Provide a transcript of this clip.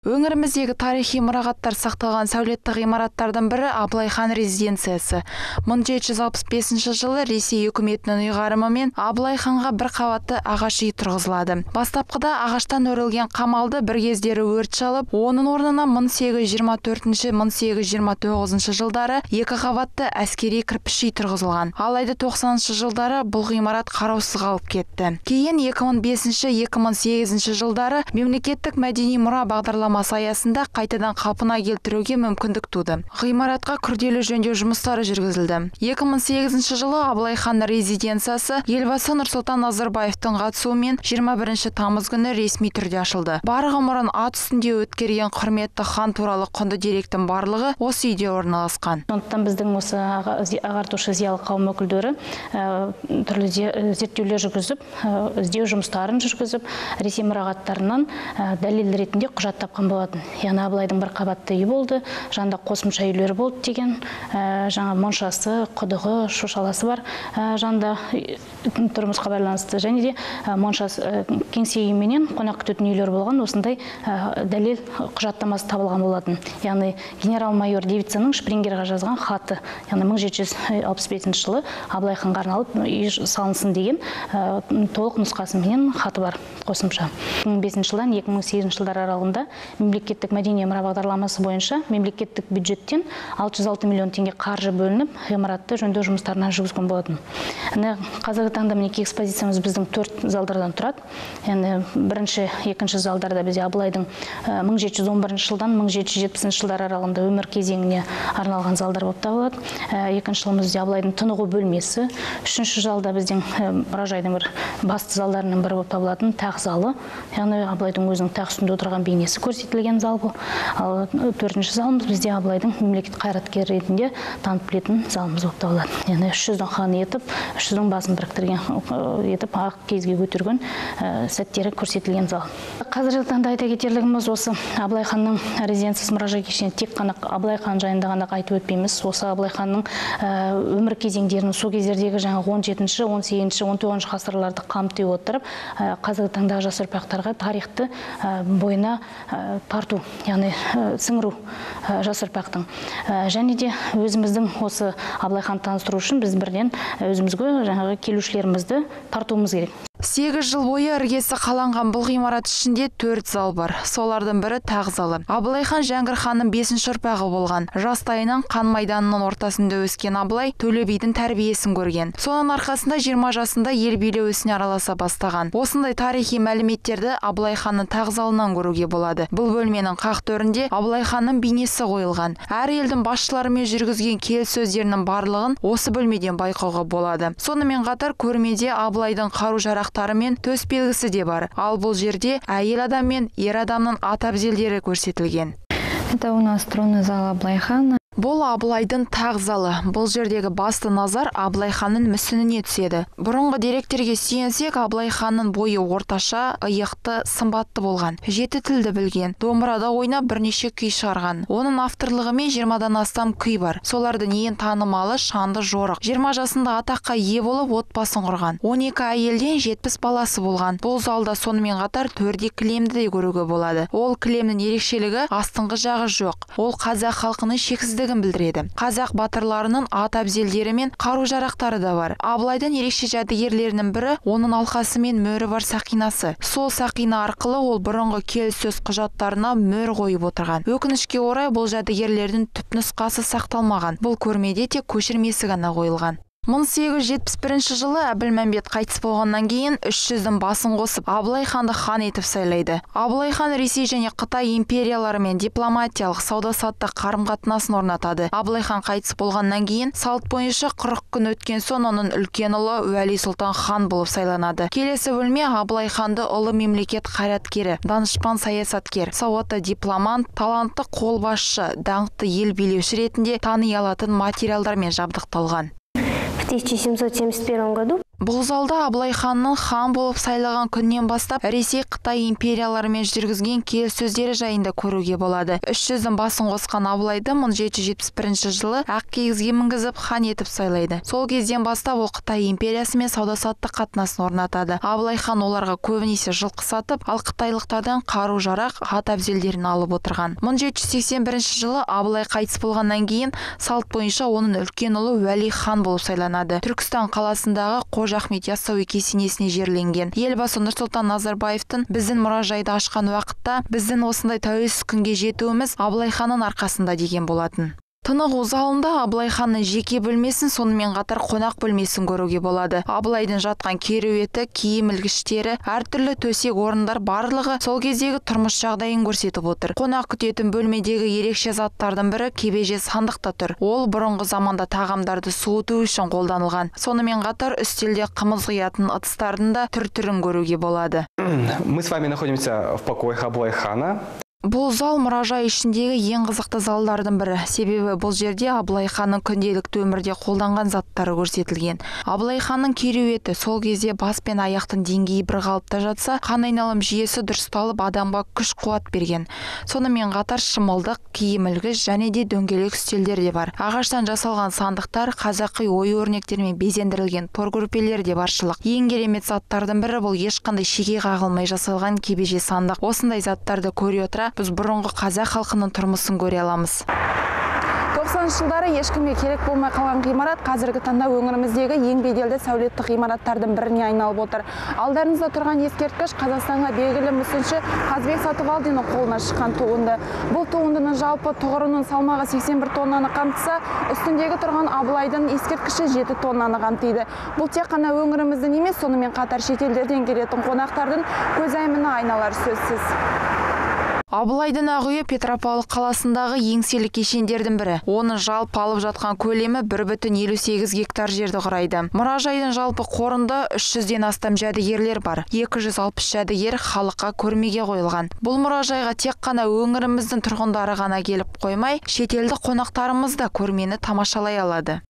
Өңіріміздегі тарихи мұрағаттар сақталған сәулетті ғимараттардың бірі Абылай хан резиденциясы. 1765 жылы Ресей үкіметінің ұйғарымымен Абылай ханға бір қабатты ағаш үй тұрғызылады. Бастапқыда ағаштан өрілген қамалды бір кездері өрт шалып, оның орнына 1824-1829 жылдары екі қабатты әскери кірпіш үй тұрғызылған. Алайда 90 жылдары бұл ғимарат қараусыз қалып кетті. Кейін 2005-2008 жылдары мемлекеттік мәдени мұра бағдарламасы аясында қайтадан қалпына келтіруге мүмкіндік туды. Ғимаратқа күрделі жөндеу жұмыстары жүргізілді. 2008 жылы Абылай хан резиденциясы елбасы Нұрсұлтан Назарбаевтың қатысуымен 21 тамыз күні ресми түрде ашылды. Бар ғұмырын ат үстінде өткерген құрметті хан туралы құнды деректің барлығы осы үйде орналасқан. Сондықтан біздің осы ағартушы зиялы қауым өкілдері түрлі зерттеулер жүргізіп, іздеу жұмыстарын жүргізіп, Ресей мұрағаттарынан дәлел ретінде құжат тапқан болатын. Яғни Абылайдың бір қабатты үй болды, жанында қосымша үйлер болды деген, жаңа моншасы, құдығы, шошаласы бар жанында тұрмысқа байланысты. Және де моншасы кеңсе үйменен қонақ күтетін үйлер болған, осындай дәлел құжаттамасы табылған болатын. Яғни генерал-майор Девицаның Шпрингерға жазған хаты, яғни 1765 жылы Абылай ханға арналып үй салынсын деген толық нұсқасымен хаты бар қосымша. 2005 жылдан 2008 жылдар аралығында мемлекеттік мәдени мұра бағдарламасы бойынша мемлекеттік бюджеттен 606 миллион теңге қаржы бөлініп, ғимаратты жөндеу жұмыстарына жүргізген болатын. Қазіргі таңда мінеки экспозициямыз біздің 4 залдардан тұрады. Яғни бірінші, екінші залдарда бізде Абылайдың 1711 жылдан 1770 жылдар аралығында өмір кезеңіне арналған залдар болып табылады. Екінші жылымыз бізде Абылайдың тынығу бөлмесі. Үшінші залда біздің мұражайдың бір басты залдарының бірі болып табылатын тақ залы. Яғни Абылайдың өзінің тақ үстінде отырған бейнесі көрсетілген зал бұл. Ал төртінші залымыз бізде Абылайдың мемлекет қайраткері ретінде танып білетін залымыз болып табылады. Яғни 300-дің ханы етіп, 300-дің басын біріктірген етіп, ақ кезге көтерген сәттері көрсетілген зал. Қазіргі таңда айта кетерлігіміз осы Абылай ханның резиденциясы мұражай кешені тек қана Абылай хан жайында ғана айтып өтпейміз. Осы Абылай ханның өмір кезеңдерін сол кездердегі жаңа 17-ші, 18-ші, 19-ші ғасырларды қамти отырып, қазіргі таңдағы жас ұрпақтарға тарихты бойына тарту, яғни сіңіру жас ұрпақтың. Және де өзіміздің осы Абылай хан таныстыру үшін біз бірден өзімізге жаңағы келушілерімізді тартуымыз керек. 8 жыл бойы іргесі қаланған бұл ғимарат ішінде 4 зал бар. Солардың бірі тақ залы. Абылай хан Жәңгір ханның 5-ші ұрпағы болған. Жастайынан қан майданының ортасында өскен Абылай Төле бидің тәрбиесін көрген. Соның арқасында 20 жасында ел билеу ісіне араласа бастаған. Осындай тарихи мәліметтерді Абылай ханның тақ залынан көруге болады. Бұл бөлменің қақ төрінде Абылай ханның бейнесі қойылған. Әр елдің басшыларымен жүргізген келіссөздерінің барлығын осы бөлмеден байқауға болады. Сонымен қатар көрмеде Абылайдың қару-жарақ мен төс белгісі де бар. Ал бұл жерде әйел адам мен ер адамның ат әбзелдері көрсетілген. Это у нас тронный зал Абылай хана. Бұл Абылайдың тақ залы. Бұл жердегі басты назар Абылай ханның мүсініне түседі. Бұрынғы деректерге сүйенсек, Абылай ханның бойы орташа, иықты, сымбатты болған. 7 тілді білген. Домбырада ойнап бірнеше күй шығарған. Оның авторлығымен 20-дан астам күй бар. Солардың ең танымалы Шанды Жорық. 20 жасында атаққа ие болып отбасын құрған. 12 әйелден 70 баласы болған. Бұл залда сонымен қатар төрде кілемді де көруге болады. Ол кілемнің ерекшелігі астыңғы жағы жоқ. Ол қазақ халқының шексіздігі білдіреді. Қазақ батырларының ат әбзелдері мен қару-жарақтары да бар. Абылайдың ерекше жәдігерлерінің бірі оның алқасы мен мөрі бар сақинасы. Сол сақина арқылы ол бұрынғы келіссөз құжаттарына мөр қойып отырған. Өкінішке орай бұл жәдігерлердің түпнұсқасы сақталмаған. Бұл көрмеде тек көшірмесі ғана қойылған. 1871 жылы Әбілмәмбет қайтыс болғаннан кейін 300-дің басын қосып Абылай ханды хан етіп сайлайды. Абылай хан Ресей және Қытай империяларымен дипломатиялық сауда-саттық қарым-қатынасын орнатады. Абылай хан қайтыс болғаннан кейін салт бойынша 40 күн өткен соң оның үлкен ұлы Уәли Сұлтан хан болып сайланады. Келесі бөлме Абылай ханды ұлы мемлекет қайраткері, данышпан саясаткер, сауатты дипломат, талантты қолбасшы, даңқты ел билеуші ретінде тани алатын материалдармен жабдықталған. В 1771 году Бұл залда Абылай ханның хан болып сайлаған күннен бастап Ресей, Қытай империяларымен жүргізген келіссөздері жайында көруге болады. 300-дің басын қосқан Абылайды 1771 жылы ақ киізге мінгізіп хан етіп сайлайды. Сол кезден бастап ол Қытай империясымен сауда-саттық қатынасын орнатады. Абылай хан оларға көбінесе жылқы сатып, ал қытайлықтардан қару-жарақ, ат-әбзелдерін алып отырған. 1781 жылы Абылай қайтыс болғаннан кейін салт бойынша оның үлкен ұлы Уәли хан болып сайланады. Түркістан қаласындағы Қожа Ахмет Яссауи кесенесіне жерленген. Елбасы Нұрсұлтан Назарбаевтың біздің мұражайды ашқан уақытта біздің осындай тәуелсіз күнге жетуіміз Абылай ханның арқасында деген болатын. Тынығу залында Абылай ханның жеке бөлмесін, сонымен қатар қонақ бөлмесін көруге болады. Абылайдың жатқан кереуеті, киім ілгіштері, әртүрлі төсек орындар барлығы сол кездегі тұрмыс жағдайын көрсетіп отыр. Қонақ күтетін бөлмедегі ерекше заттардың бірі кебеже сандықта тұр. Ол бұрынғы заманда тағамдарды суыту үшін қолданылған. Сонымен қатар үстелде қымыз құятын ыдыстардың да түр-түрін көруге болады. Мы с вами находимся в покоях Абылай хана. Бұл зал мұражай ішіндегі ең қызықты залдардың бірі. Себебі бұл жерде Абылай ханның күнделікті өмірде қолданған заттары көрсетілген. Абылай ханның кереуеті сол кезде бас пен аяқтың деңгейі бір қалыпта жатса, қан айналым жүйесі дұрысталып адамға күш-қуат берген. Сонымен қатар шымылдық, киім ілгіш және де дөңгелек үстелдер де бар. Ағаштан жасалған сандықтар, қазақи ою-өрнектермен безендірілген тор көрпелер де баршылық. Ең керемет заттардың бірі бұл ешқандай шеге қағылмай жасалған кебеже сандық. Осындай заттарды көре отыра біз бұрынғы қазақ халқының тұрмысын көре аламыз. 90 жылдары ешкімге керек болмай қалған ғимарат қазіргі таңда өңіріміздегі ең беделді сәулеттік ғимараттардың біріне айналып отыр. Алдарыңызда тұрған ескерткіш Қазақстанға белгілі мүсінші Қазбек Сатыбалдиннің қолына шыққан туынды. Бұл туындының жалпы тұғырының салмағы 81 тоннаны қамтыса, үстіндегі тұрған Абылайдың ескерткіші 7 тоннаны қамтиды. Бұл тек қана өңіріміздің емес, сонымен қатар шетелдерден келетін қонақтардың көзайымына айналар сөзсіз. Абылайдың ақ үйі Петропавл қаласындағы еңселі кешендердің бірі. Оның жалпы алып жатқан көлемі 1,58 гектар жерді құрайды. Мұражайдың жалпы қорында 300-ден астам жәдігерлер бар. 260 жәдігер халыққа көрмеге қойылған. Бұл мұражайға тек қана өңіріміздің тұрғындары ғана келіп қоймай, шетелдік қонақтарымыз да көрмені тамашалай алады.